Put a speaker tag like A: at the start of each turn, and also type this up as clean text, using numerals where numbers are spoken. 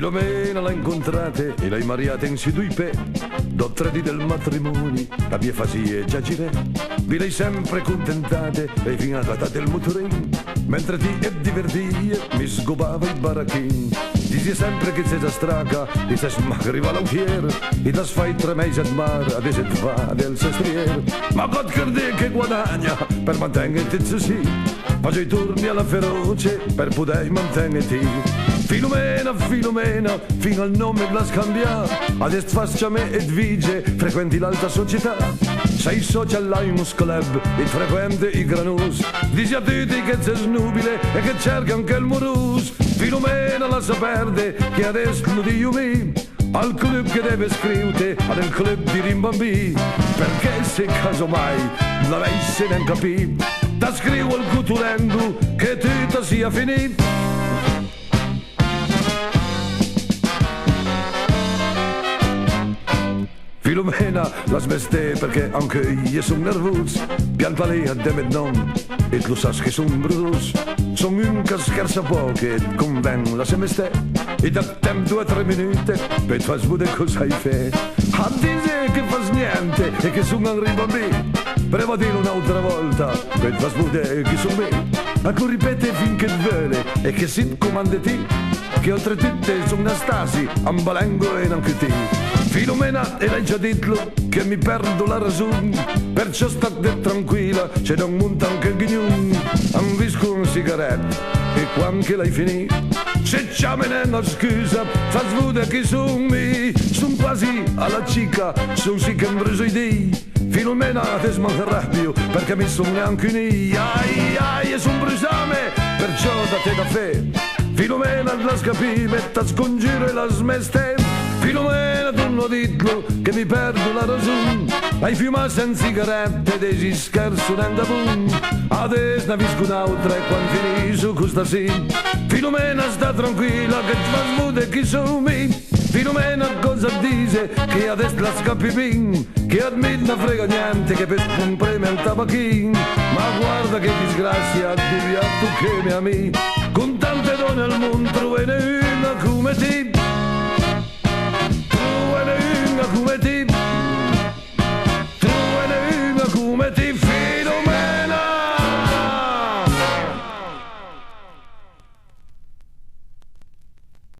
A: Filomena l'ha incontrata e l'hai mariata in Siduipe. Do 3 di del matrimonio, la mia fasia già gira. Vi lei sempre contentate e fino alla data del motorin. Mentre ti e divertia mi sgobava i baracchin. Dice sempre che sei già straca e se smagriva l'auchier. E da sfai 3 mesi al mare adesso ti va del sestriere. Ma God che guadagna per mantenerti così. Faccio i turni alla feroce per poter mantenerti. Filomena, Filomena, fino al nome la scambia. Adesso faccia me e vige, frequenti l'alta società. Sei social Lions Club e frequenti i granus. Dici a tutti che sei snubile e che cerca anche il morus. Filomena la sa perde che adesso lo dico me. Al club che deve scrivere, al club di rimbambì. Perché se casomai l'avessi non capì, da scrivo al cutulengo che tutto sia finito. Filomena la smeste perché anche io sono nervoso. Pianta lei a te non e lo sai che sono brutus. Sono un che scherza poco e conven la semeste. E da tempo 2 o 3 minuti per far svuotare cosa hai fatto. A dire che fas niente e che sono arriva a me. Prova a dire un'altra volta per far svuotare che sono me. Ecco ripete finché vuole e che si comanda te. Che oltretutto sono Anastasi, ambalengo e anche te. Filomena, e l'hai già detto che mi perdo la ragione. Perciò state tranquilla, c'è da un monte anche il ghignone. Anvisco un sigaretto e quando l'hai finito, se c'è una scusa, fa svuda che sono me. Sono quasi alla cica, sono sì che imbruso i dì. Filomena, te smancarrabbio perché mi sono anche unì. Ai ai, e son brusame, perciò da te da fe. Filomena, la scapì, metta scongiro e la smeste. Filomena, tu non ditlo che mi perdo la ragione. Hai fumato senza sigarette, dei scherzo nanda boom. Adesso ne visco un'altra e quando finisco questa sì. Filomena, sta tranquilla che ti fa smude chi sono me. Filomena, cosa dice che adesso la scappi bin. Che a me non frega niente che per un premio al tabacchino. Ma guarda che disgrazia, tu che mi ami. Con tante donne al mondo e ne una come te.